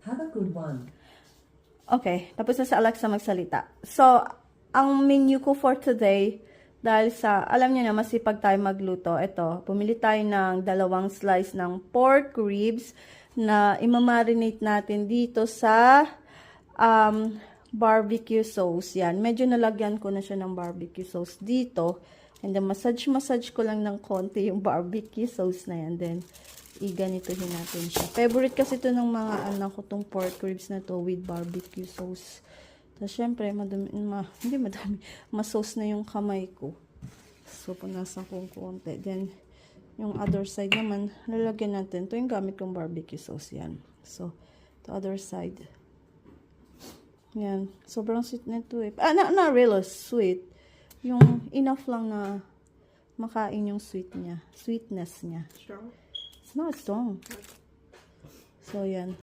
Have a good one. Okay, tapos na sa Alexa magsalita. So, ang menu ko for today, dahil sa, alam niyo na, masipag tayo magluto. Ito, pumili tayo ng 2 slice ng pork ribs na imamarinate natin dito sa barbecue sauce. Yan, medyo nalagyan ko na siya ng barbecue sauce dito. And then, massage ko lang ng konti yung barbecue sauce na yan. Then, iganituhin natin siya. Favorite kasi ito ng mga anak ko, tong pork ribs na to with barbecue sauce. Tapos, syempre, hindi madami, masauce na yung kamay ko. So, punasan kong konti. Then, yung other side naman, lalagyan natin. Ito yung gamit kong barbecue sauce, yan. So, the other side. Yan. Sobrang sweet na ito eh. Not really sweet. Yung enough lang na makain yung sweetness niya. Strong? It's not strong. So, yan.